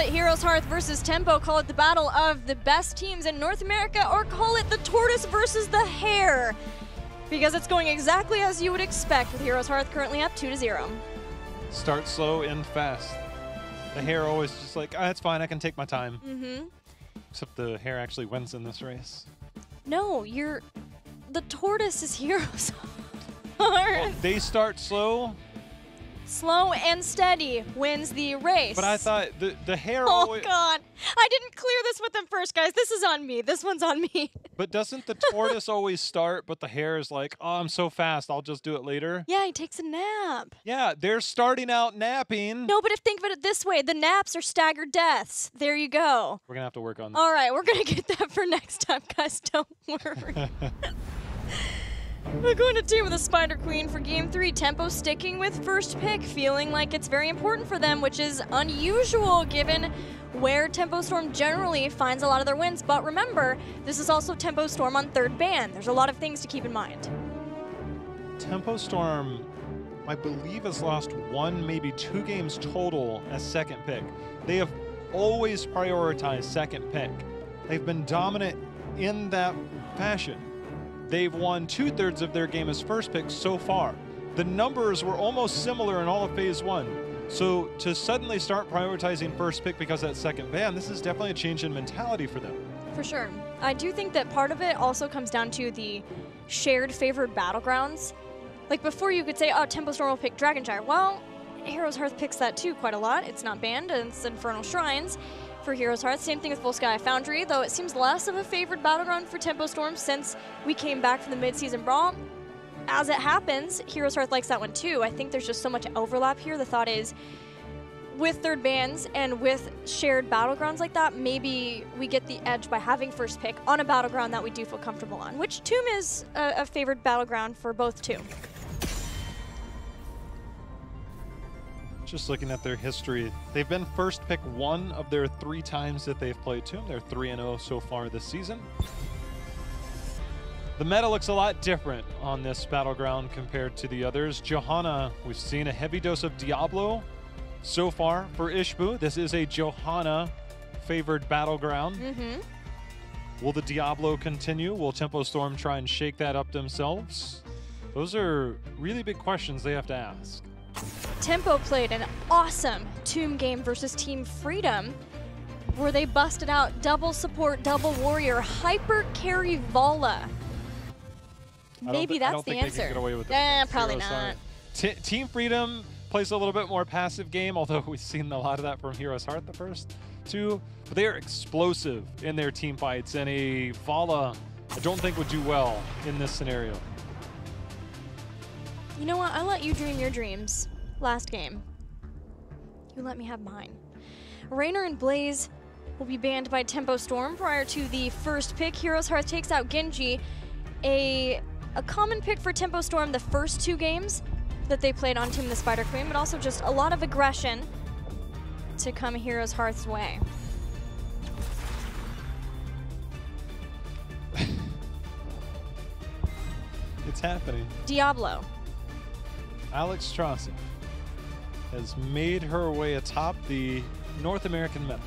it HeroesHearth versus Tempo, call it the battle of the best teams in North America, or call it the tortoise versus the hare, because it's going exactly as you would expect with HeroesHearth currently up 2-0. Start slow, end fast. The hare always just like, it's fine, I can take my time. Except the hare actually wins in this race. No, the tortoise is HeroesHearth. Well, they start slow. Slow and steady wins the race. But I thought the hare Oh always... God, I didn't clear this with them first, guys. This is on me. This one's on me. But doesn't the tortoise always start, but the hare is like, oh, I'm so fast, I'll just do it later? Yeah, he takes a nap. Yeah, they're starting out napping. No, but think of it this way. The naps are staggered deaths. There you go. We're going to have to work on that. All right, we're going to get that for next time, guys. Don't worry. We're going to team with the Spider Queen for Game 3. Tempo sticking with first pick, feeling like it's very important for them, which is unusual given where Tempo Storm generally finds a lot of their wins. But remember, this is also Tempo Storm on third ban. There's a lot of things to keep in mind. Tempo Storm, I believe, has lost 1, maybe 2 games total as second pick. They have always prioritized second pick. They've been dominant in that fashion. They've won 2/3 of their game as first pick so far. The numbers were almost similar in all of Phase 1. So to suddenly start prioritizing first pick because of that second ban, this is definitely a change in mentality for them. For sure. I do think that part of it also comes down to the shared favored battlegrounds. Like before you could say, oh, Tempo Storm will pick Dragonshire. Well, HeroesHearth picks that too quite a lot. It's not banned, and it's Infernal Shrines for HeroesHearth. Same thing with Full Sky Foundry, though it seems less of a favored battleground for Tempo Storm since we came back from the mid-season brawl. As it happens, HeroesHearth likes that one too. I think there's just so much overlap here. The thought is, with third bans and with shared battlegrounds like that, maybe we get the edge by having first pick on a battleground that we do feel comfortable on, which Tomb is a favored battleground for both too. Just looking at their history, they've been first pick 1 of their 3 times that they've played Tomb. They're 3-0 so far this season. The meta looks a lot different on this battleground compared to the others. Johanna, we've seen a heavy dose of Diablo so far for Ishbu. This is a Johanna favored battleground. Will the Diablo continue? Will Tempo Storm try and shake that up themselves? Those are really big questions they have to ask. Tempo played an awesome Tomb game versus Team Freedom, where they busted out double support, double warrior, hyper carry Vala. Maybe that's the answer. They can get away with it. Probably not. Team Freedom plays a little bit more passive game, although we've seen a lot of that from HeroesHearth the first 2. But they are explosive in their team fights, and a Vala I don't think would do well in this scenario. You know what? I let you dream your dreams last game. You let me have mine. Raynor and Blaze will be banned by Tempo Storm prior to the first pick. HeroesHearth takes out Genji, a common pick for Tempo Storm the first 2 games that they played on Tomb the Spider Queen, but also just a lot of aggression to come HeroesHearth's way. It's happening. Diablo. Alex Strassi has made her way atop the North American meta.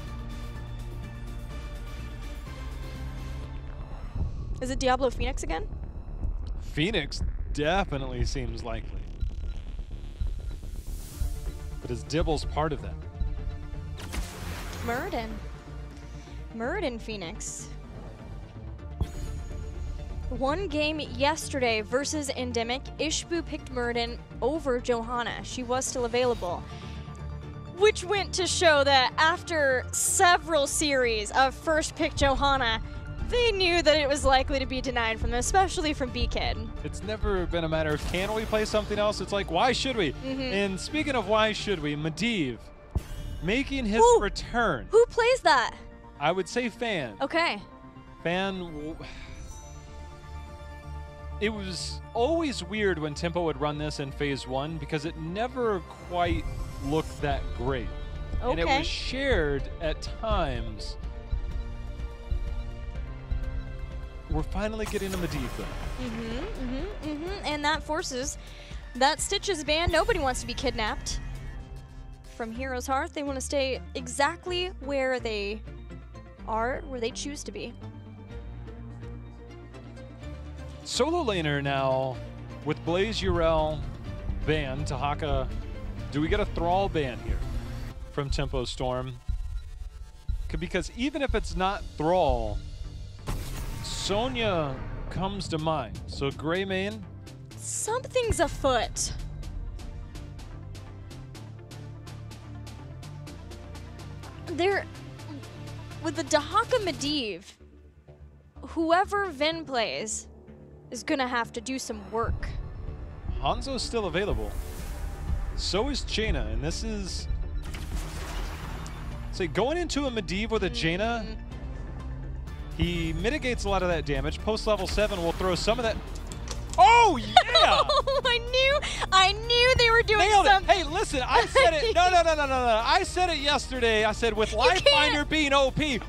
Is it Diablo Phoenix again? Phoenix definitely seems likely. But is Dibbles part of that? Muradin Phoenix. 1 game yesterday versus Endemic. Ishbu picked Muradin over Johanna. She was still available. Which went to show that after several series of first pick Johanna, they knew that it was likely to be denied from them, especially from B-Kid. It's never been a matter of can we play something else? It's like, why should we? And speaking of why should we, Medivh making his return. Who plays that? I would say Fan. Okay. Fan. It was always weird when Tempo would run this in Phase 1 because it never quite looked that great. Okay. And it was shared at times. We're finally getting a Medivh though. And that forces that Stitches ban. Nobody wants to be kidnapped. from Heroes Hearth. They want to stay exactly where they are, where they choose to be. Solo laner now with Blaze Urel ban. Tahaka, do we get a Thrall ban here from Tempo Storm? Because even if it's not Thrall, Sonya comes to mind. So Greymane. Something's afoot. There, with the Dahaka Medivh, whoever Vin plays is gonna have to do some work. Hanzo's still available. So is Jaina, and this is... Say, going into a Medivh with a Jaina, he mitigates a lot of that damage. Post level 7 will throw some of that... Oh, yeah! Oh, I knew they were doing Nailed something. It. Hey, listen, I said it. No. I said it yesterday. I said with Lifefinder being OP. You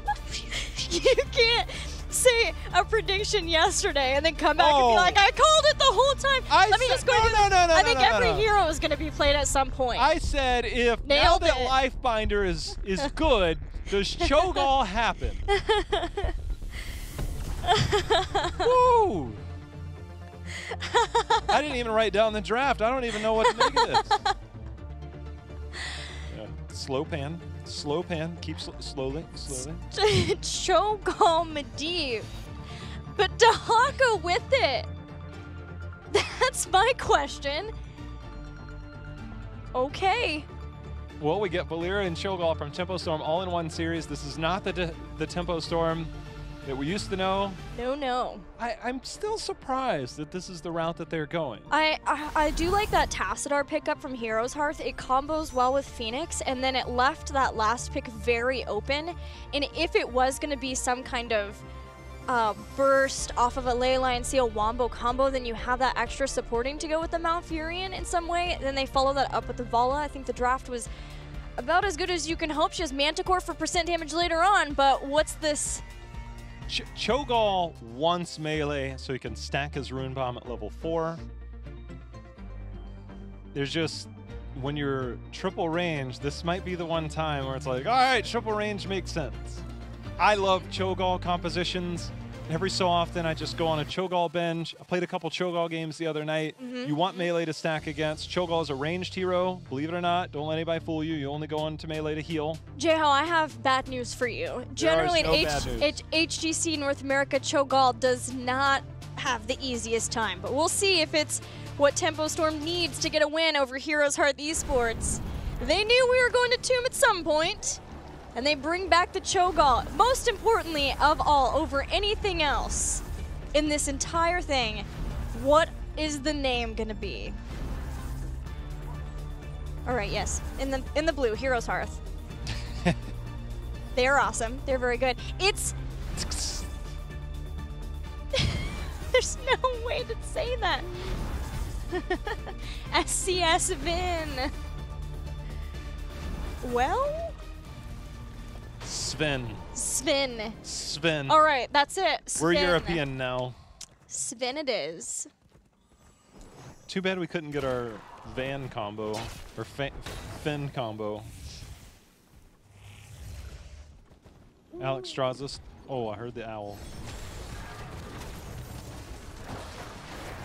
can't say a prediction yesterday and then come back and be like, I called it the whole time. Let me just go I think every hero is going to be played at some point. I said if now that Lifefinder is good, does Cho'Gall happen? Woo! I didn't even write down the draft. I don't even know what to make of this. Yeah. Slow pan. Keep slowly. Cho'Gall Medivh. But Dahaka with it. That's my question. Okay. Well, we get Valeera and Cho'Gall from Tempo Storm all in one series. This is not the Tempo Storm that we used to know. No. I'm still surprised that this is the route that they're going. I do like that Tassadar pickup from Heroes Hearth. It combos well with Phoenix, and then it left that last pick very open. And if it was going to be some kind of burst off of a Leyline Seal Wombo combo, then you have that extra supporting to go with the Malfurion in some way. Then they follow that up with the Vala. I think the draft was about as good as you can hope. She has Manticore for percent damage later on, but what's this? Cho'Gall wants melee so he can stack his Rune Bomb at level 4. There's just, when you're triple range, this might be the one time where it's like, all right, triple range makes sense. I love Cho'Gall compositions. Every so often, I just go on a Cho'Gall binge. I played a couple Cho'Gall games the other night. You want melee to stack against. Cho'Gall is a ranged hero. Believe it or not, don't let anybody fool you. You only go into melee to heal. J-Ho, I have bad news for you. Generally, in HGC North America, Cho'Gall does not have the easiest time. But we'll see if it's what Tempo Storm needs to get a win over HeroesHearth Esports. They knew we were going to Tomb at some point. And they bring back the Cho'Gall. Most importantly of all, over anything else in this entire thing, what is the name gonna be? All right, yes, in the blue, Heroes Hearth. They're awesome. They're very good. It's there's no way to say that. SCS Vin. Well. Sven. All right, that's it. Sven. We're European now. Sven it is. Too bad we couldn't get our Van combo, or Finn combo. Ooh. Alex Strazis. Oh, I heard the owl.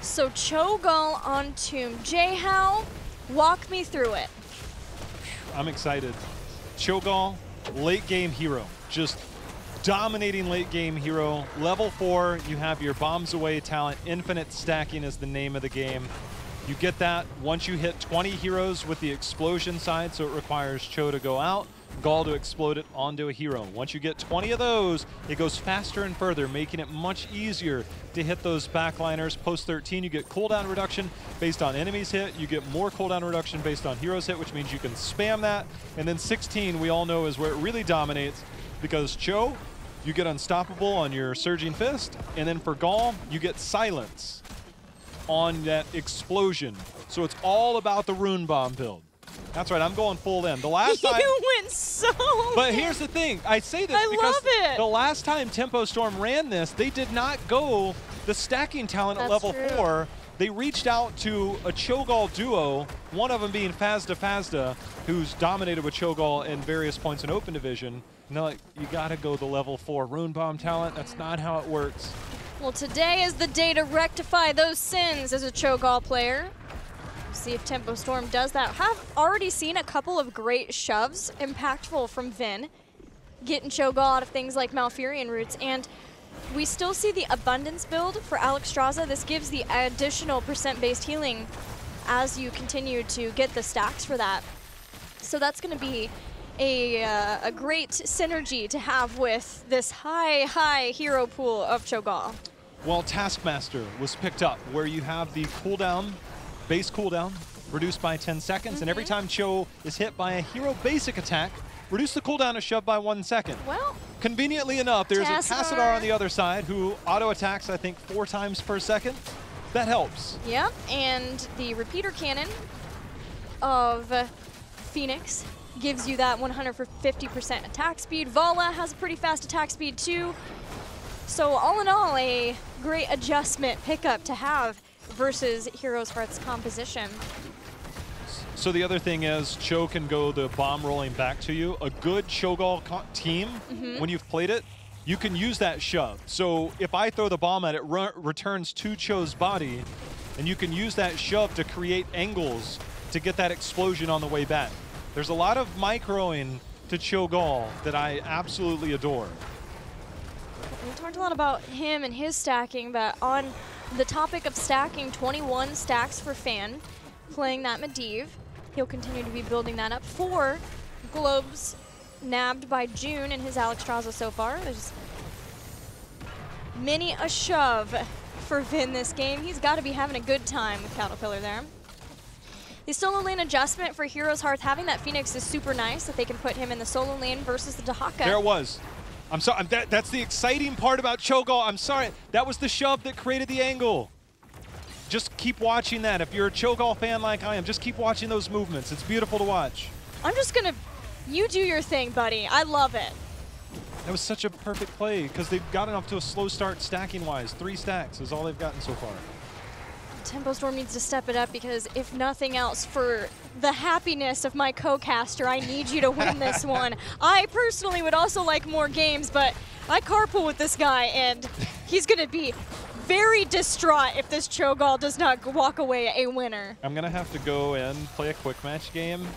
So Cho'Gall on Tomb. J-How, walk me through it. I'm excited. Cho'Gall, late game hero, just dominating late game hero. Level 4, you have your bombs away talent. Infinite stacking is the name of the game. You get that once you hit 20 heroes with the explosion side, so it requires Cho to go out, Gall to explode it onto a hero. Once you get 20 of those, it goes faster and further, making it much easier to hit those backliners. Post 13, you get cooldown reduction based on enemies hit. You get more cooldown reduction based on heroes hit, which means you can spam that. And then 16, we all know, is where it really dominates, because Cho, you get unstoppable on your Surging Fist, and then for Gall, you get silence on that explosion. So it's all about the Rune Bomb build. That's right, I'm going full in. The last time you went so But here's the thing, I say this because the last time Tempo Storm ran this, they did not go the stacking talent at level 4, they reached out to a Cho'Gall duo, one of them being Fazda, who's dominated with Cho'Gall in various points in Open Division. And they're like, you gotta go the level 4 Rune Bomb talent. That's not how it works. Well, today is the day to rectify those sins as a Cho'Gall player. See if Tempo Storm does that. Have already seen a couple of great shoves, impactful from Vin, getting Cho'Gall out of things like Malfurion roots, and we still see the Abundance build for Alexstrasza. This gives the additional percent-based healing as you continue to get the stacks for that. So that's going to be a great synergy to have with this high hero pool of Cho'Gall. Well, Taskmaster was picked up, where you have the cooldown, base cooldown, reduced by 10 seconds, and every time Cho is hit by a hero basic attack, reduce the cooldown a shove by 1 second. Well, conveniently enough, there's a Tassadar on the other side who auto-attacks, I think, 4 times per second. That helps. Yep, and the repeater cannon of Phoenix gives you that 150% attack speed. Vala has a pretty fast attack speed too. So all in all, a great adjustment pickup to have versus HeroesHearth's composition. So the other thing is, Cho can go the bomb rolling back to you. A good Cho'Gall team, when you've played it, you can use that shove. So if I throw the bomb at it, returns to Cho's body, and you can use that shove to create angles to get that explosion on the way back. There's a lot of microing to Cho'Gall that I absolutely adore. We talked a lot about him and his stacking, but on the topic of stacking, 21 stacks for Fan, playing that Medivh. He'll continue to be building that up. 4 globes nabbed by June in his Alexstrasza so far. There's many a shove for Vin this game. He's got to be having a good time with Caterpillar there. The solo lane adjustment for HeroesHearth, having that Phoenix is super nice, that they can put him in the solo lane versus the Dahaka. There it was. I'm sorry, that's the exciting part about Cho'Gall. I'm sorry, that was the shove that created the angle. Just keep watching that. If you're a Cho'Gall fan like I am, just keep watching those movements. It's beautiful to watch. I'm just gonna, you do your thing, buddy. I love it. That was such a perfect play because they've gotten off to a slow start stacking-wise. 3 stacks is all they've gotten so far. Tempo Storm needs to step it up because if nothing else, for the happiness of my co-caster, I need you to win this one. I personally would also like more games, but I carpool with this guy and he's gonna be very distraught if this Cho'Gall does not walk away a winner. I'm gonna have to go in, play a quick match game,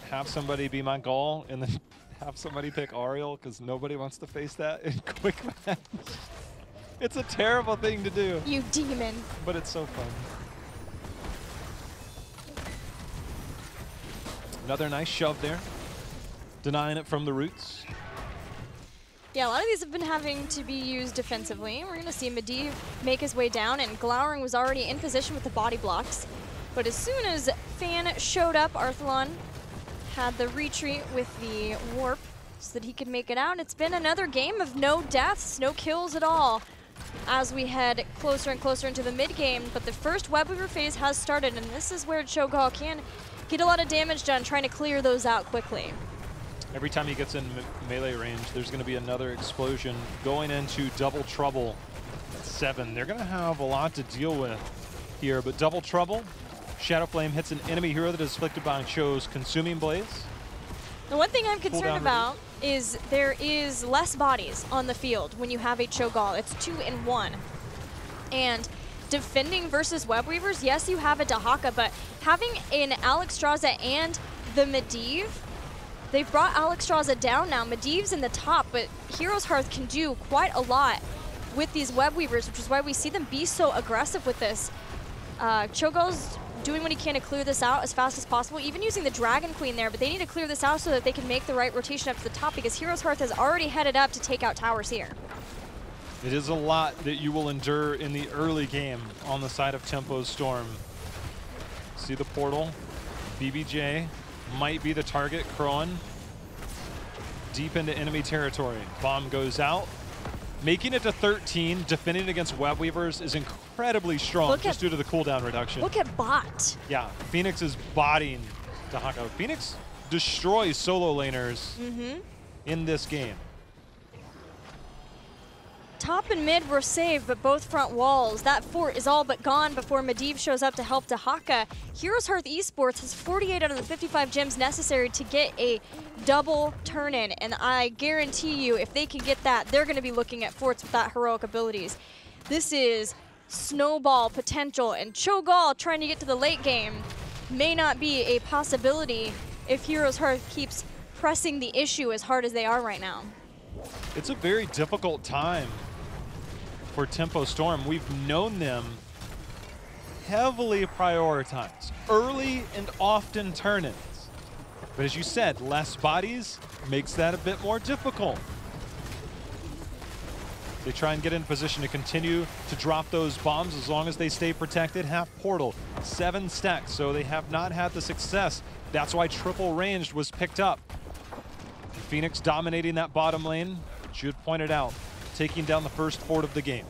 have somebody be my Gall, and then have somebody pick Ariel because nobody wants to face that in quick match. It's a terrible thing to do. You demon. But it's so fun. Another nice shove there. Denying it from the roots. Yeah, a lot of these have been having to be used defensively. We're going to see Medivh make his way down, and Glowering was already in position with the body blocks. But as soon as Fan showed up, Arthalon had the retreat with the warp so that he could make it out. It's been another game of no deaths, no kills at all as we head closer and closer into the mid-game. But the first Webweaver phase has started, and this is where Cho'Gall can get a lot of damage done, trying to clear those out quickly. Every time he gets in melee range, there's going to be another explosion going into Double Trouble at 7. They're going to have a lot to deal with here, but Double Trouble, Shadow Flame hits an enemy hero that is afflicted by Cho's Consuming Blaze. The one thing I'm concerned about is there is less bodies on the field when you have a Cho'Gall. It's 2 in 1. And defending versus Webweavers, yes, you have a Dahaka, but having an Alexstrasza and the Medivh, they've brought Alexstrasza down now. Medivh's in the top, but HeroesHearth can do quite a lot with these Webweavers, which is why we see them be so aggressive with this. Cho'Gall's doing what he can to clear this out as fast as possible, even using the Dragon Queen there, but they need to clear this out so that they can make the right rotation up to the top, because HeroesHearth has already headed up to take out towers here. It is a lot that you will endure in the early game on the side of Tempo Storm. See the portal. BBJ might be the target. Krohn deep into enemy territory. Bomb goes out. Making it to 13, defending against Webweavers is incredibly strong just due to the cooldown reduction. Look at Bot. Yeah, Phoenix is bodying Dahaka. Phoenix destroys solo laners in this game. Top and mid were saved, but both front walls. That fort is all but gone before Medivh shows up to help Dahaka. HeroesHearth Esports has 48 out of the 55 gems necessary to get a double turn-in, and I guarantee you, if they can get that, they're going to be looking at forts with that heroic abilities. This is snowball potential, and Cho'Gall trying to get to the late game may not be a possibility if HeroesHearth keeps pressing the issue as hard as they are right now. It's a very difficult time for Tempo Storm. We've known them heavily prioritize early and often turn-ins. But as you said, less bodies makes that a bit more difficult. They try and get in position to continue to drop those bombs as long as they stay protected. Half portal, 7 stacks, so they have not had the success. That's why triple ranged was picked up. Phoenix dominating that bottom lane, Jude pointed out, taking down the first fort of the game.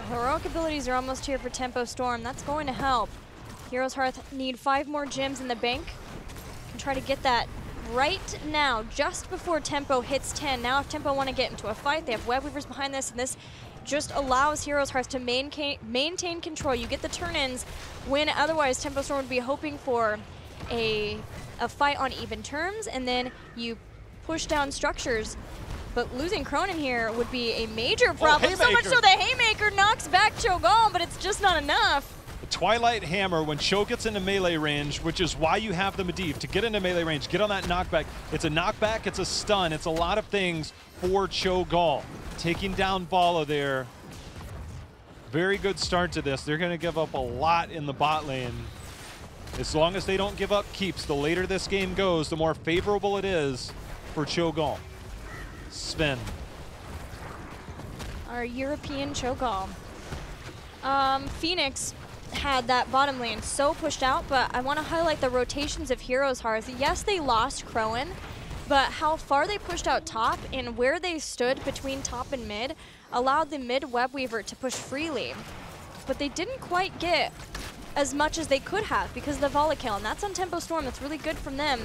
Heroic abilities are almost here for Tempo Storm. That's going to help. HeroesHearth need 5 more gems in the bank. Can try to get that right now, just before Tempo hits 10. Now if Tempo want to get into a fight, they have Web Weavers behind this, and this just allows HeroesHearth to maintain control. You get the turn-ins when otherwise Tempo Storm would be hoping for a fight on even terms, and then you push down structures. But losing Cronin here would be a major problem. So much so the Haymaker knocks back Cho'Gall, but it's just not enough. The Twilight Hammer, when Cho gets into melee range, which is why you have the Medivh, to get into melee range, get on that knockback. It's a knockback, it's a stun, it's a lot of things for Cho'Gall. Taking down Vala there. Very good start to this. They're gonna give up a lot in the bot lane. As long as they don't give up keeps, the later this game goes, the more favorable it is for Cho'Gall. Sven. Our European Cho'Gall. Phoenix had that bottom lane so pushed out, but I want to highlight the rotations of HeroesHearth. Yes, they lost Crowan, but how far they pushed out top and where they stood between top and mid allowed the mid Web Weaver to push freely. But they didn't quite get as much as they could have because of the Vala kill, and that's on Tempo Storm. That's really good from them,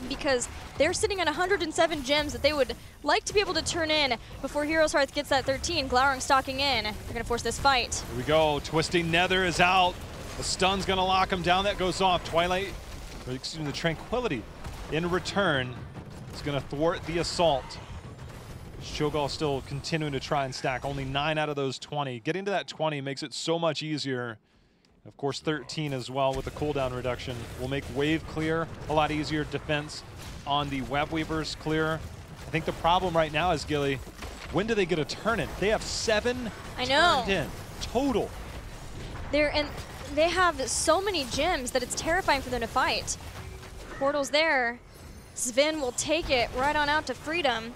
because they're sitting on 107 gems that they would like to be able to turn in before HeroesHearth gets that 13. Glowering stalking in. They're going to force this fight. Here we go. Twisting Nether is out. The stun's going to lock him down. That goes off. Twilight, or excuse me, the Tranquility in return is going to thwart the assault. Cho'Gall still continuing to try and stack. Only 9 out of those 20. Getting to that 20 makes it so much easier. Of course, 13 as well with the cooldown reduction will make wave clear a lot easier. Defense on the Web Weavers clear. I think the problem right now is, Gilly, when do they get a turn-in? They have 7 turned in total. They have so many gems that it's terrifying for them to fight. Portal's there. Sven will take it right on out to freedom.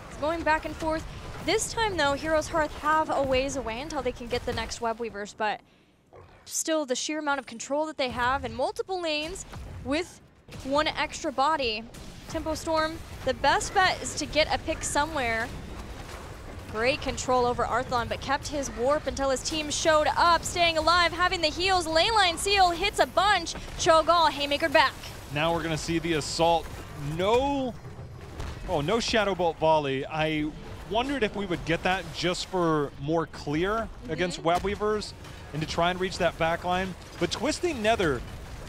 It's going back and forth. This time, though, HeroesHearth have a ways away until they can get the next Web Weavers, but still the sheer amount of control that they have in multiple lanes with 1 extra body. Tempo Storm, the best bet is to get a pick somewhere. Great control over Arthlon, but kept his warp until his team showed up, staying alive, having the heals. Leyline Seal hits a bunch. Cho'Gall, Haymaker back. Now we're gonna see the assault. No Shadow Bolt volley. I wondered if we would get that just for more clear against Web Weavers and to try and reach that back line. But Twisting Nether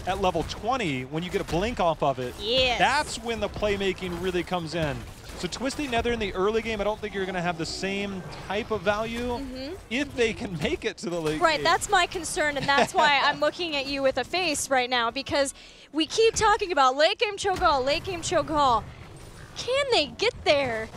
at level 20, when you get a blink off of it, that's when the playmaking really comes in. So Twisting Nether in the early game, I don't think you're going to have the same type of value if they can make it to the late game. That's my concern, and that's why I'm looking at you with a face right now, because we keep talking about late game Cho'Gall, late game Cho'Gall. Can they get there?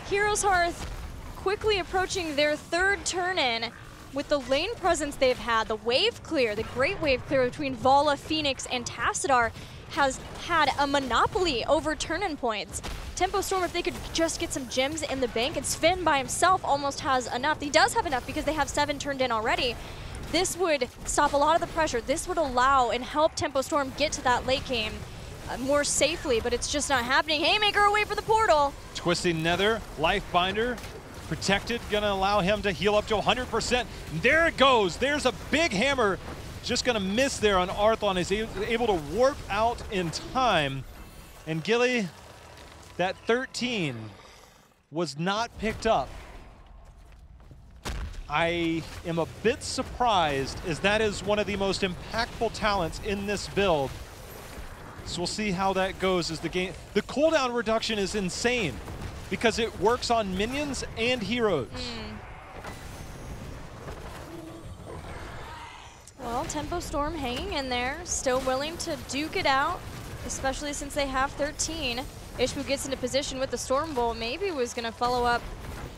HeroesHearth quickly approaching their 3rd turn-in. With the lane presence they've had, the wave clear, the great wave clear between Vala, Phoenix, and Tassadar has had a monopoly over turn-in points. Tempo Storm, if they could just get some gems in the bank, and Sven by himself almost has enough. He does have enough because they have 7 turned in already. This would stop a lot of the pressure. This would allow and help Tempo Storm get to that late game more safely, but it's just not happening. Haymaker away for the portal. Twisting Nether, Life Binder, protected, gonna allow him to heal up to 100%. There it goes. There's a big hammer. Just gonna miss there on Arthlon. He's able to warp out in time. And Gilly, that 13 was not picked up I am a bit surprised, as that is one of the most impactful talents in this build. So we'll see how that goes as the game. The cooldown reduction is insane because it works on minions and heroes. Well, Tempo Storm hanging in there, still willing to duke it out, especially since they have 13. Ishbu gets into position with the Storm Bolt. Maybe was going to follow up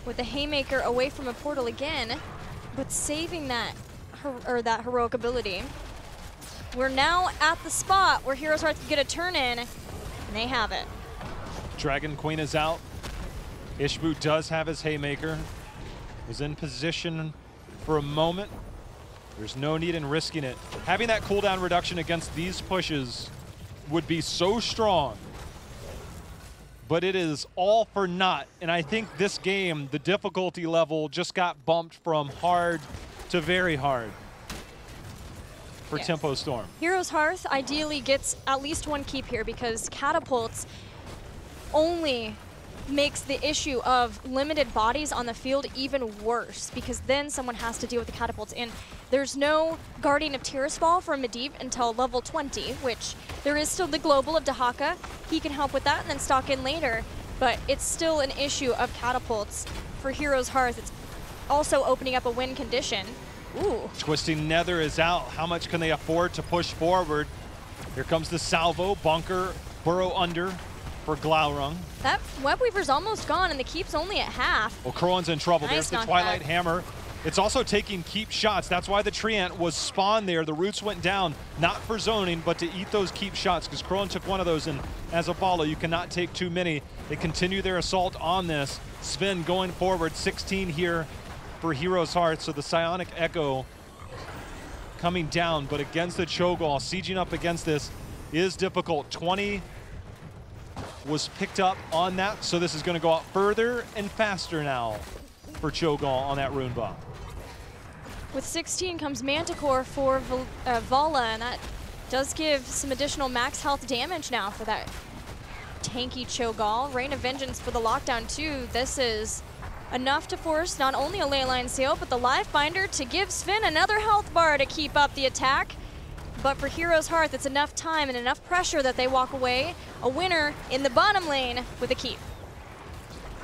with the Haymaker away from a portal again, but saving that heroic ability. We're now at the spot where HeroesHearth can get a turn in, and they have it. Dragon Queen is out. Ishbu does have his Haymaker. Was in position for a moment. There's no need in risking it. Having that cooldown reduction against these pushes would be so strong. But it is all for naught. And I think this game, the difficulty level just got bumped from hard to very hard for Tempo Storm. HeroesHearth ideally gets at least one keep here because catapults only makes the issue of limited bodies on the field even worse, because then someone has to deal with the catapults. And there's no Guardian of Tirisfal for Medivh until level 20, which there is still the Global of Dahaka. He can help with that and then stock in later, but it's still an issue of catapults for HeroesHearth. It's also opening up a win condition. Ooh. Twisting Nether is out. How much can they afford to push forward? Here comes the salvo. Bunker, burrow under for Glaurung. That Webweaver's almost gone, and the keep's only at half. Well, Krohan's in trouble. Nice, There's the Twilight Hammer. It's also taking keep shots. That's why the Treant was spawned there. The roots went down, not for zoning, but to eat those keep shots, because Krohan took one of those, and as a Bala, you cannot take too many. They continue their assault on this. Sven going forward, 16 here for HeroesHearth, so the Psionic Echo coming down, but against the Cho'Gall, sieging up against this is difficult. 20 was picked up on that, so this is going to go out further and faster now for Cho'Gall on that Rune Bomb. With 16 comes Manticore for Vala, and that does give some additional max health damage now for that tanky Cho'Gall. Rain of Vengeance for the lockdown too. This is enough to force not only a Leyline Seal, but the Life Binder to give Sven another health bar to keep up the attack. But for HeroesHearth, it's enough time and enough pressure that they walk away a winner in the bottom lane with a keep.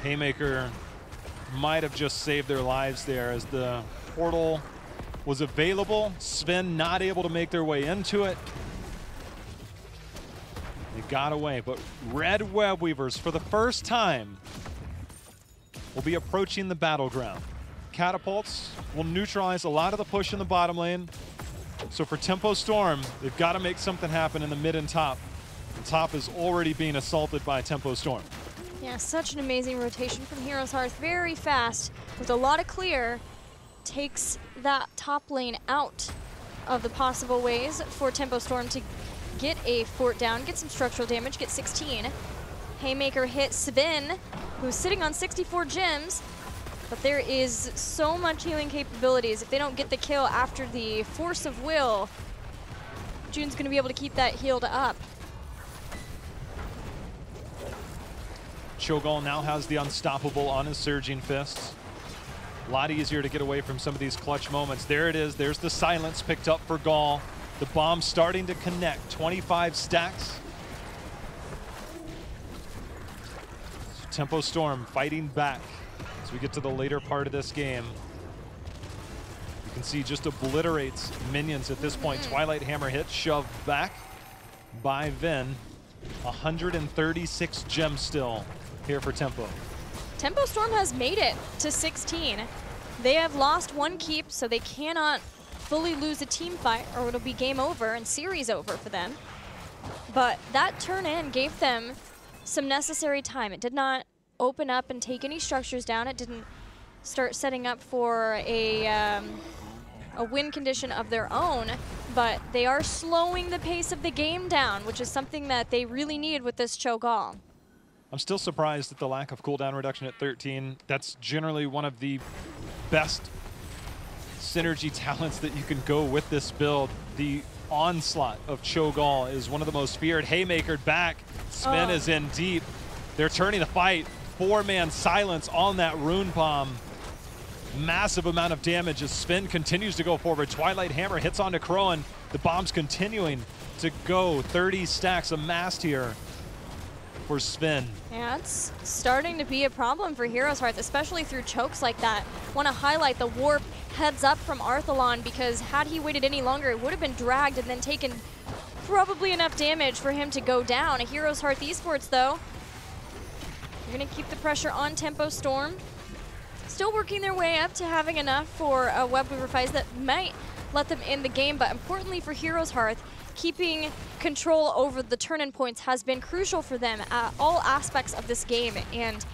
Haymaker might have just saved their lives there as the portal was available. Sven not able to make their way into it. They got away, but Red Webweavers for the first time will be approaching the battleground. Catapults will neutralize a lot of the push in the bottom lane. So for Tempo Storm, they've got to make something happen in the mid and top. The top is already being assaulted by Tempo Storm. Yeah, such an amazing rotation from HeroesHearth. Very fast, with a lot of clear. Takes that top lane out of the possible ways for Tempo Storm to get a fort down, get some structural damage, get 16. Haymaker hit Sven, who's sitting on 64 gems. But there is so much healing capabilities. If they don't get the kill after the Force of Will, June's going to be able to keep that healed up. Cho'Gall now has the Unstoppable on his Surging Fists. A lot easier to get away from some of these clutch moments. There it is. There's the silence picked up for Gall. The bomb starting to connect. 25 stacks. So Tempo Storm fighting back. As we get to the later part of this game, you can see just obliterates minions at this point. Twilight Hammer hit, shoved back by Ven. 136 gems still here for Tempo. Tempo Storm has made it to 16. They have lost one keep, so they cannot fully lose a team fight, or it'll be game over and series over for them. But that turn in gave them some necessary time. It did not open up and take any structures down. It didn't start setting up for a win condition of their own, but they are slowing the pace of the game down, which is something that they really need with this Cho'Gall. I'm still surprised at the lack of cooldown reduction at 13. That's generally one of the best synergy talents that you can go with this build. The onslaught of Cho'Gall is one of the most feared. Haymaker back. Sven is in deep. They're turning the fight. 4-man silence on that Rune Bomb. massive amount of damage as Sven continues to go forward. Twilight Hammer hits onto Crowan. The bomb's continuing to go. 30 stacks amassed here for Sven. Yeah, it's starting to be a problem for HeroesHearth, especially through chokes like that. Want to highlight the warp heads up from Arthalon, because had he waited any longer, it would have been dragged and then taken probably enough damage for him to go down. HeroesHearth Esports, though, you're going to keep the pressure on Tempo Storm. Still working their way up to having enough for a Web Weaver fight that might let them in the game, but importantly for HeroesHearth, keeping control over the turn-in points has been crucial for them at all aspects of this game. And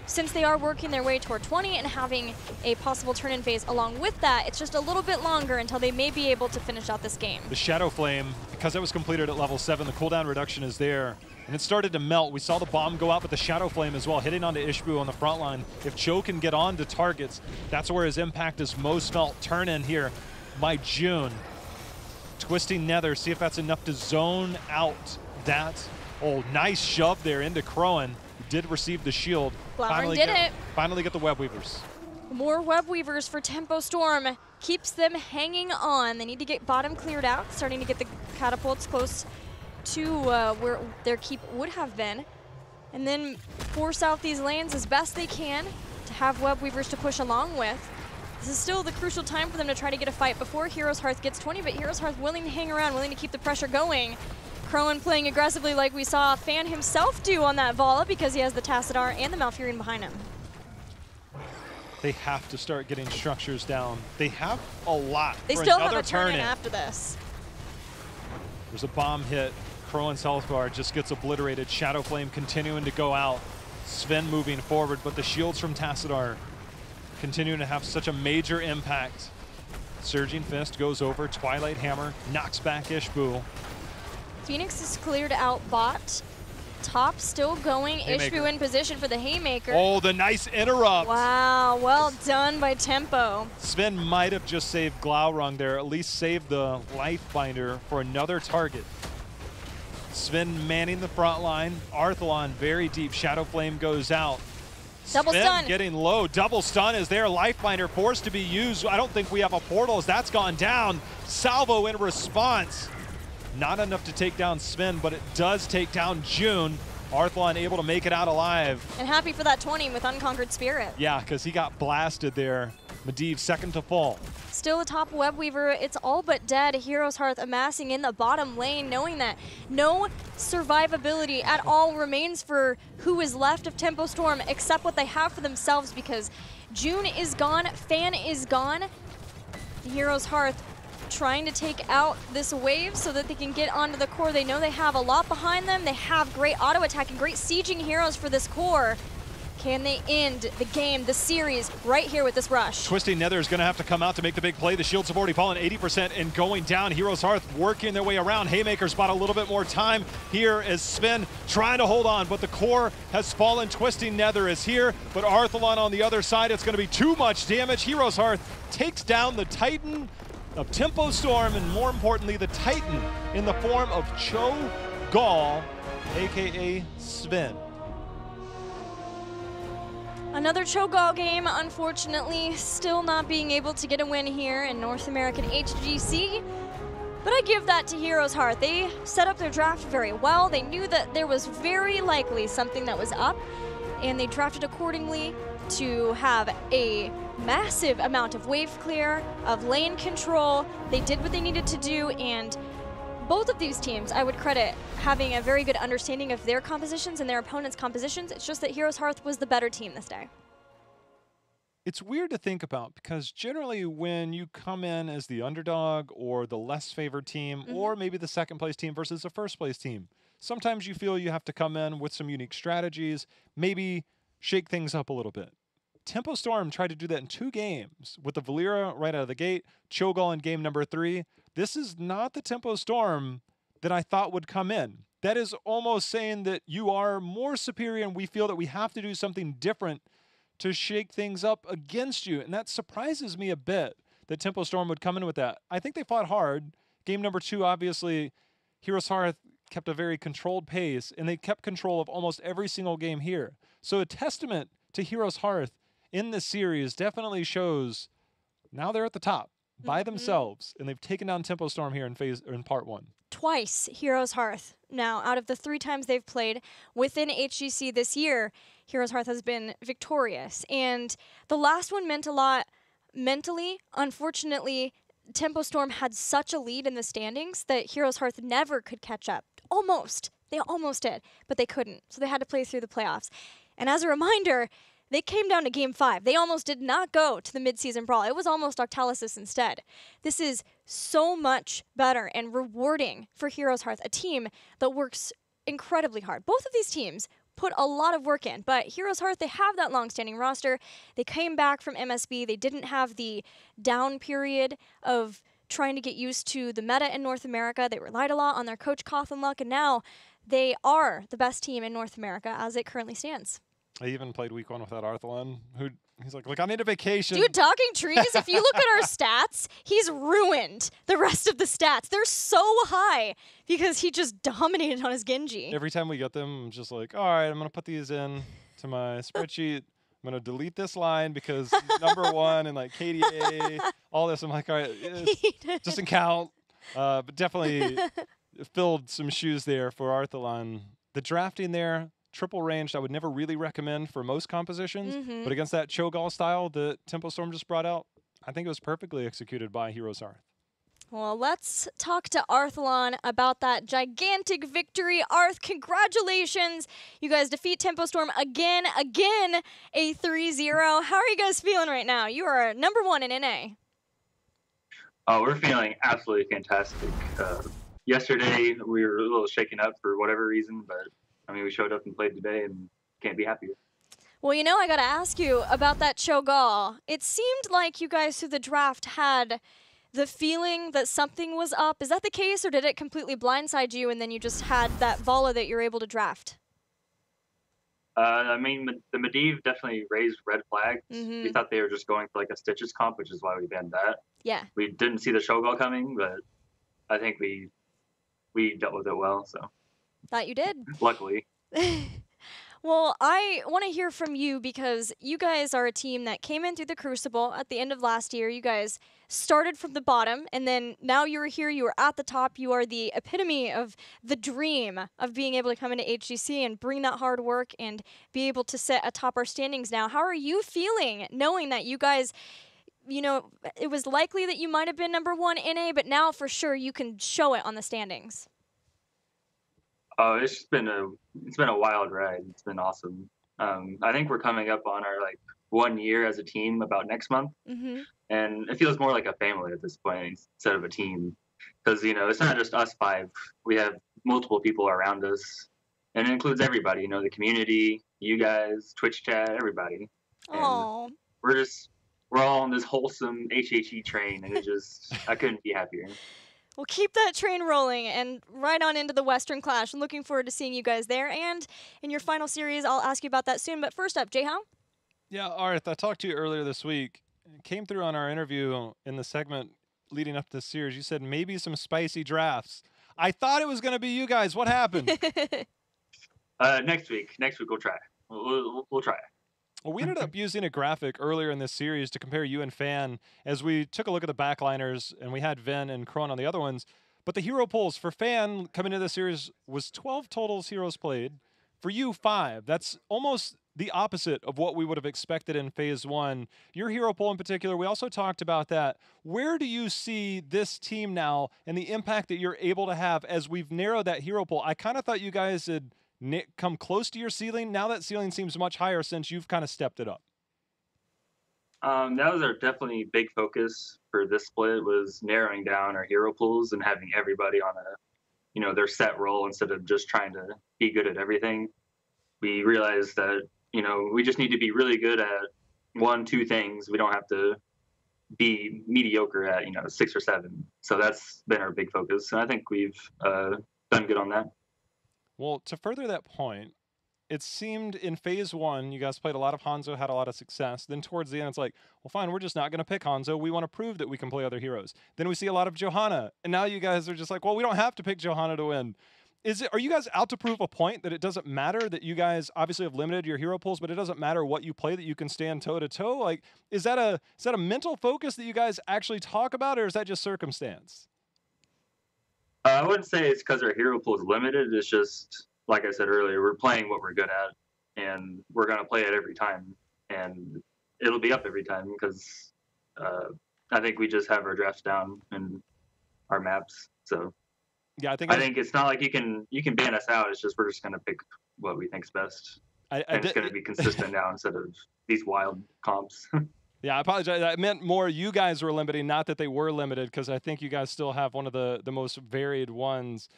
since they are working their way toward 20 and having a possible turn-in phase along with that, it's just a little bit longer until they may be able to finish out this game. The Shadow Flame, because it was completed at level 7, the cooldown reduction is there. And it started to melt. We saw the bomb go out, but the Shadow Flame as well, hitting onto Ishbu on the front line. If Cho can get on to targets, that's where his impact is most felt. Turn-in here by June. Twisting Nether, see if that's enough to zone out that. Oh, nice shove there into Crowan. Did receive the shield. Finally get the Web Weavers. More Web Weavers for Tempo Storm. Keeps them hanging on. They need to get bottom cleared out, starting to get the catapults close to where their keep would have been. And then force out these lanes as best they can to have Web Weavers to push along with. This is still the crucial time for them to try to get a fight before HeroesHearth gets 20, but HeroesHearth willing to hang around, willing to keep the pressure going. Crowan playing aggressively like we saw Fan himself do on that Vala, because he has the Tassadar and the Malfurion behind him. They have to start getting structures down. They have a lot. They still have a turn-in after this. There's a bomb hit. Crowan's health bar just gets obliterated. Shadow Flame continuing to go out. Sven moving forward, but the shields from Tassadar continuing to have such a major impact. Surging Fist goes over. Twilight Hammer knocks back Ishbu. Phoenix is cleared out bot. Top still going. Haymaker. Ishbu in position for the Haymaker. Oh, the nice interrupt. Wow, well done by Tempo. Sven might have just saved Glaurung there, at least saved the Life Binder for another target. Sven manning the front line. Arthalon very deep. Shadow Flame goes out. Double Sven stun. Getting low. Double stun is there. Lifebinder forced to be used. I don't think we have a portal as that's gone down. Salvo in response. Not enough to take down Sven, but it does take down June. Arthalon able to make it out alive. And happy for that 20 with Unconquered Spirit. Yeah, because he got blasted there. Medivh second to fall. Still a top Web Weaver. It's all but dead. HeroesHearth amassing in the bottom lane, knowing that no survivability at all remains for who is left of Tempo Storm except what they have for themselves, because June is gone, Fan is gone. The HeroesHearth trying to take out this wave so that they can get onto the core. They know they have a lot behind them. They have great auto attack and great sieging heroes for this core. Can they end the game, the series, right here with this rush? Twisting Nether is going to have to come out to make the big play. The shields have already fallen 80% and going down. HeroesHearth working their way around. Haymaker's bought a little bit more time here as Sven trying to hold on, but the core has fallen. Twisting Nether is here, but Arthalon on the other side, it's going to be too much damage. HeroesHearth takes down the Titan of Tempo Storm, and more importantly, the Titan in the form of Cho Gall, aka Sven. Another Cho'Gall game, unfortunately, still not being able to get a win here in North American HGC. But I give that to HeroesHearth. They set up their draft very well. They knew that there was very likely something that was up, and they drafted accordingly to have a massive amount of wave clear, of lane control. They did what they needed to do, and both of these teams, I would credit having a very good understanding of their compositions and their opponents' compositions. It's just that HeroesHearth was the better team this day. It's weird to think about, because generally when you come in as the underdog or the less favored team, or maybe the second place team versus the first place team, sometimes you feel you have to come in with some unique strategies, maybe shake things up a little bit. Tempo Storm tried to do that in 2 games with the Valera right out of the gate, Cho'Gall in game number 3. This is not the Tempo Storm that I thought would come in. That is almost saying that you are more superior and we feel that we have to do something different to shake things up against you. And that surprises me a bit that Tempo Storm would come in with that. I think they fought hard. Game number 2, obviously, HeroesHearth kept a very controlled pace, and they kept control of almost every single game here. So a testament to HeroesHearth in this series definitely shows now they're at the top by themselves, and they've taken down Tempo Storm here in part 1. Twice Heroes Hearth. Now, out of the 3 times they've played within HGC this year, Heroes Hearth has been victorious. And the last one meant a lot mentally. Unfortunately, Tempo Storm had such a lead in the standings that Heroes Hearth never could catch up. Almost. They almost did, but they couldn't. So they had to play through the playoffs. And as a reminder, they came down to Game 5. They almost did not go to the midseason brawl. It was almost Octalysis instead. This is so much better and rewarding for Heroes Hearth, a team that works incredibly hard. Both of these teams put a lot of work in, but Heroes Hearth, they have that long-standing roster. They came back from MSB. They didn't have the down period of trying to get used to the meta in North America. They relied a lot on their coach, Cawthon Luck, and now they are the best team in North America as it currently stands. I even played week 1 without Arthalon, who he's like, look, I need a vacation. Dude, talking trees, if you look at our stats, he's ruined the rest of the stats. They're so high because he just dominated on his Genji. Every time we get them, I'm just like, all right, I'm going to put these in to my spreadsheet. I'm going to delete this line because number 1 and like KDA, all this. I'm like, all right, it doesn't count. But definitely filled some shoes there for Arthalon. The drafting there, triple ranged, I would never really recommend for most compositions, but against that Cho'Gall style that Tempo Storm just brought out, I think it was perfectly executed by Heroes Hearth. Well, let's talk to Arthalon about that gigantic victory. Arth, congratulations. You guys defeat Tempo Storm again, a 3-0. How are you guys feeling right now? You are number 1 in NA. Oh, we're feeling absolutely fantastic. Yesterday, we were a little shaken up for whatever reason, but I mean, we showed up and played today and can't be happier. Well, you know, I got to ask you about that Cho'Gall. It seemed like you guys through the draft had the feeling that something was up. Is that the case, or did it completely blindside you and then you just had that Vala that you're able to draft? I mean, the Medivh definitely raised red flags. We thought they were just going for like a Stitches comp, which is why we banned that. Yeah. We didn't see the Cho'Gall coming, but I think we dealt with it well, so. Thought you did. Luckily. Well, I want to hear from you because you guys are a team that came in through the Crucible at the end of last year. You guys started from the bottom, and then now you're here. You are at the top. You are the epitome of the dream of being able to come into HGC and bring that hard work and be able to sit atop our standings now. How are you feeling knowing that you guys, you know, it was likely that you might have been number 1 NA, but now for sure you can show it on the standings? Oh, it's been a wild ride. It's been awesome. I think we're coming up on our like 1 year as a team about next month, and it feels more like a family at this point instead of a team, because you know it's not just us 5. We have multiple people around us, and it includes everybody. You know, the community, you guys, Twitch chat, everybody. Oh. We're all on this wholesome HHE train, and I couldn't be happier. Well, keep that train rolling and right on into the Western Clash. I'm looking forward to seeing you guys there. And in your final series, I'll ask you about that soon. But first up, Jay-How? Yeah, Arth, I talked to you earlier this week. It came through on our interview in the segment leading up to this series. You said maybe some spicy drafts. I thought it was going to be you guys. What happened? Next week we'll try. We'll try. Well, we ended up using a graphic earlier in this series to compare you and Fan as we took a look at the backliners, and we had Ven and Kron on the other ones. But the hero pools for Fan coming into the series was 12 totals heroes played. For you, 5. That's almost the opposite of what we would have expected in Phase 1. Your hero pool in particular, we also talked about that. Where do you see this team now and the impact that you're able to have as we've narrowed that hero pool? I kind of thought you guys had come close to your ceiling. Now that ceiling seems much higher since you've kind of stepped it up. That was our definitely big focus for this split, was narrowing down our hero pools and having everybody on their set role instead of just trying to be good at everything. We realized that, we just need to be really good at 1-2 things. We don't have to be mediocre at, 6 or 7. So that's been our big focus. And I think we've done good on that. Well, to further that point, it seemed in Phase 1, you guys played a lot of Hanzo, had a lot of success. Then towards the end, it's like, well, fine, we're just not going to pick Hanzo. We want to prove that we can play other heroes. Then we see a lot of Johanna. And now you guys are just like, well, we don't have to pick Johanna to win. Are you guys out to prove a point that it doesn't matter that you guys obviously have limited your hero pools, but it doesn't matter what you play, that you can stand toe to toe? Like, is that a mental focus that you guys actually talk about, or is that just circumstance? I wouldn't say it's because our hero pool is limited. It's just, like I said earlier, we're playing what we're good at, and we're going to play it every time. And it'll be up every time because I think we just have our drafts down and our maps. So yeah, I think it's not like you can ban us out. It's just we're just going to pick what we think's best. And it's going to be consistent now instead of these wild comps. Yeah, I apologize. I meant more you guys were limiting, not that they were limited, because I think you guys still have one of the most varied ones.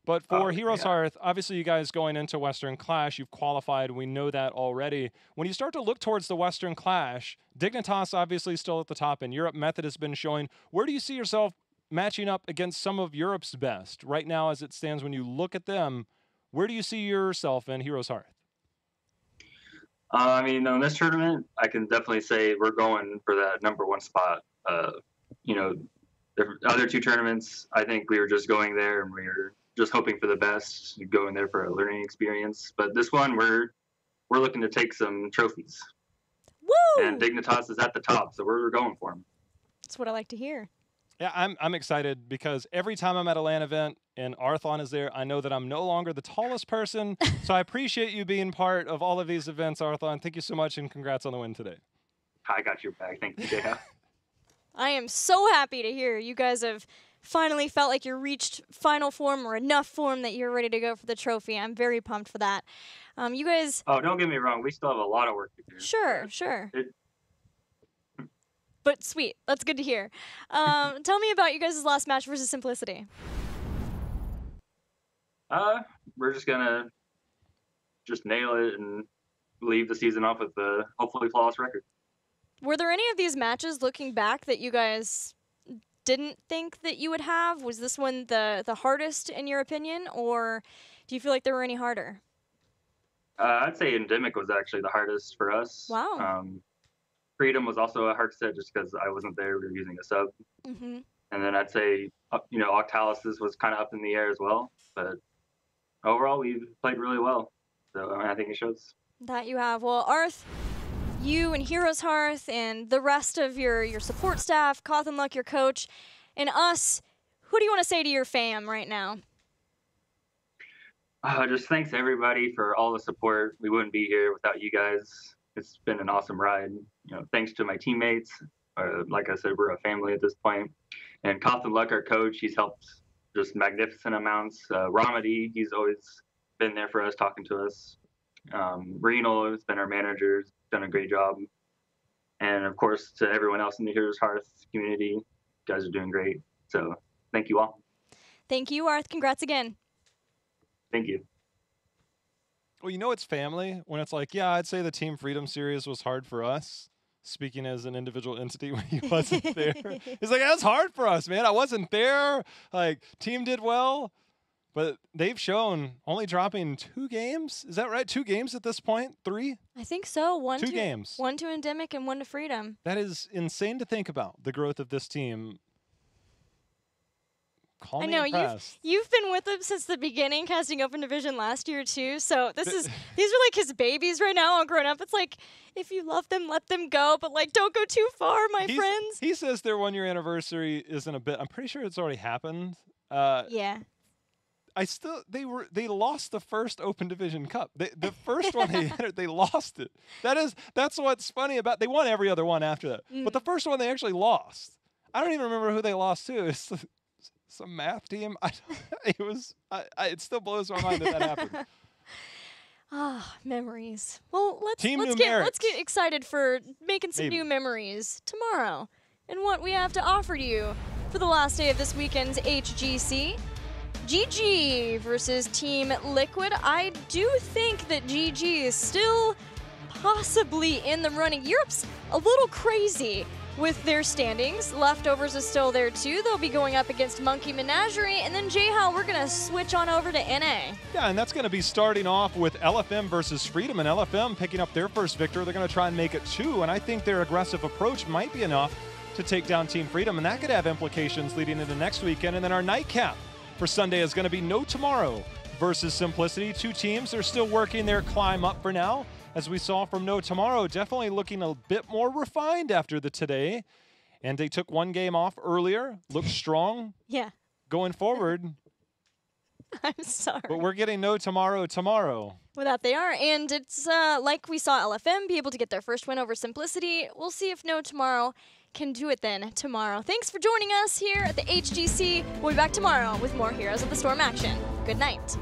But for HeroesHearth, obviously you guys going into Western Clash, you've qualified. We know that already. When you start to look towards the Western Clash, Dignitas obviously still at the top, and Europe Method has been showing. Where do you see yourself matching up against some of Europe's best right now as it stands? When you look at them, where do you see yourself in HeroesHearth? I mean, in this tournament, I can definitely say we're going for that #1 spot. You know, the other two tournaments, I think we were just going there and we were just hoping for the best, going there for a learning experience. But this one, we're looking to take some trophies. Woo! And Dignitas is at the top, so we're going for them. That's what I like to hear. Yeah, I'm excited because every time I'm at a LAN event and Arthon is there, I know that I'm no longer the tallest person. So I appreciate you being part of all of these events, Arthon. Thank you so much, and congrats on the win today. I got your back. Thank you, JH. I am so happy to hear you guys have finally felt like you reached final form or enough form that you're ready to go for the trophy. I'm very pumped for that. You guys... Oh, don't get me wrong. We still have a lot of work to do. Sure. But sweet. That's good to hear. Tell me about you guys' last match versus Simplicity. We're just going to nail it and leave the season off with a hopefully flawless record. Were there any of these matches, looking back, that you guys didn't think that you would have? Was this one the hardest, in your opinion, or do you feel like there were any harder? I'd say Endemic was actually the hardest for us. Wow. Freedom was also a hard set just because I wasn't there. We were using a sub. Mm-hmm. And then I'd say, Octalis was kind of up in the air as well. But overall, we've played really well. So I think it shows. That you have. Well, Arth, you and HeroesHearth and the rest of your support staff, Cawthon, your coach, and us, who do you want to say to your fam right now? Just thanks everybody for all the support. We wouldn't be here without you guys. It's been an awesome ride. Thanks to my teammates. Like I said, we're a family at this point. And Cawthon, our coach, he's helped just magnificent amounts. Ramadi, he's always been there for us, talking to us. Renal has been our manager, he's done a great job. And of course, to everyone else in the HeroesHearth community, you guys are doing great. So thank you all. Thank you, Arth. Congrats again. Thank you. Well, it's family when it's like, yeah, I'd say the Team Freedom series was hard for us. Speaking as an individual entity when he wasn't there. It's like, that's hard for us, man. I wasn't there. Like, team did well, but they've shown only dropping 2 games. Is that right? 2 games at this point? 3? I think so. 2 games. 1 to Endemic and 1 to Freedom. That is insane to think about, the growth of this team. I know you've been with him since the beginning, casting Open Division last year too. So these are like his babies right now, all grown up. It's like, if you love them, let them go, but like, don't go too far, my friends. He says their 1-year anniversary isn't a bit. I'm pretty sure it's already happened. Yeah. They lost the first Open Division Cup. The first one they entered, they lost it. That's what's funny about. They won every other one after that, but the first one they actually lost. I don't even remember who they lost to. It's some math team. It still blows my mind that happened. Memories. Well, let's get excited for making some new memories tomorrow and what we have to offer you for the last day of this weekend's HGC. GG versus Team Liquid. I do think that GG is still possibly in the running. Europe's a little crazy with their standings. Leftovers is still there too. They'll be going up against Monkey Menagerie, and then JHal, we're gonna switch on over to NA. Yeah, and that's gonna be starting off with LFM versus Freedom, and LFM picking up their first victory. They're gonna try and make it 2, and I think their aggressive approach might be enough to take down Team Freedom, and that could have implications leading into next weekend. And then our nightcap for Sunday is gonna be No Tomorrow versus Simplicity. Two teams are still working their climb up for now. As we saw from No Tomorrow, definitely looking a bit more refined after the today. And they took one game off earlier, looked strong. Yeah. Going forward. I'm sorry. But we're getting No Tomorrow tomorrow. Well, that they are. And it's like we saw LFM be able to get their first win over Simplicity. We'll see if No Tomorrow can do it then tomorrow. Thanks for joining us here at the HGC. We'll be back tomorrow with more Heroes of the Storm action. Good night.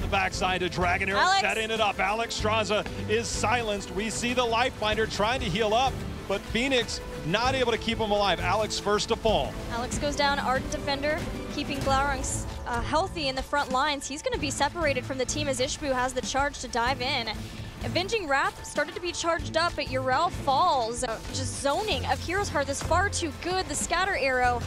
The backside to Dragon Arrow, setting it up. Alex Straza is silenced. We see the Lifebinder trying to heal up, but Phoenix not able to keep him alive. Alex first to fall. Alex goes down, Ardent Defender, keeping Glaurung healthy in the front lines. He's going to be separated from the team as Ishbu has the charge to dive in. Avenging Wrath started to be charged up, but Yrel falls. Just zoning of Heroes Hearth is far too good. The scatter arrow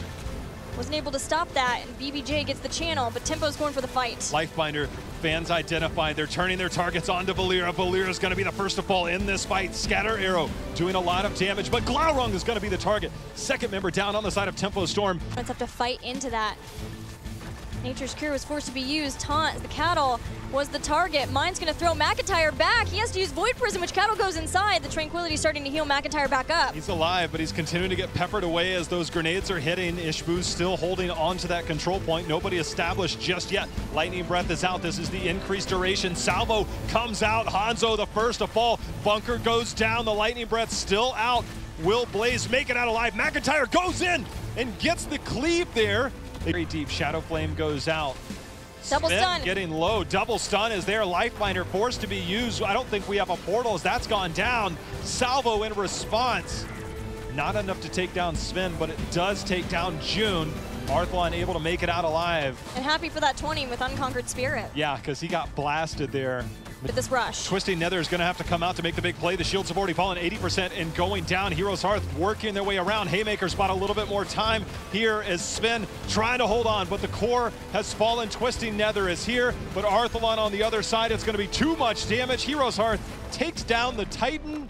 wasn't able to stop that, and BBJ gets the channel, but Tempo's going for the fight. Lifebinder, fans identified. They're turning their targets onto Valera. Valera's going to be the first to fall in this fight. Scatter arrow doing a lot of damage, but Glaurung is going to be the target. Second member down on the side of Tempo Storm. Let's have to fight into that. Nature's Cure was forced to be used. Taunt, the Cattle was the target. Mine's going to throw McIntyre back. He has to use Void Prism, which Cattle goes inside. The Tranquility starting to heal McIntyre back up. He's alive, but he's continuing to get peppered away as those grenades are hitting. Ishbu's still holding on to that control point. Nobody established just yet. Lightning Breath is out. This is the increased duration. Salvo comes out. Hanzo the first to fall. Bunker goes down. The Lightning Breath still out. Will Blaze make it out alive? McIntyre goes in and gets the cleave there. Very deep. Shadow Flame goes out. Double Smith stun. Getting low. Double stun is there. Lifebinder forced to be used. I don't think we have a portal as that's gone down. Salvo in response. Not enough to take down Sven, but it does take down June. Arthlon able to make it out alive. And happy for that 20 with Unconquered Spirit. Yeah, because he got blasted there. With this rush. Twisting Nether is going to have to come out to make the big play. The shields have already fallen 80% and going down. Heroes Hearth working their way around. Haymaker spot a little bit more time here as Sven trying to hold on, but the core has fallen. Twisting Nether is here, but Arthlon on the other side, it's going to be too much damage. Heroes Hearth takes down the Titan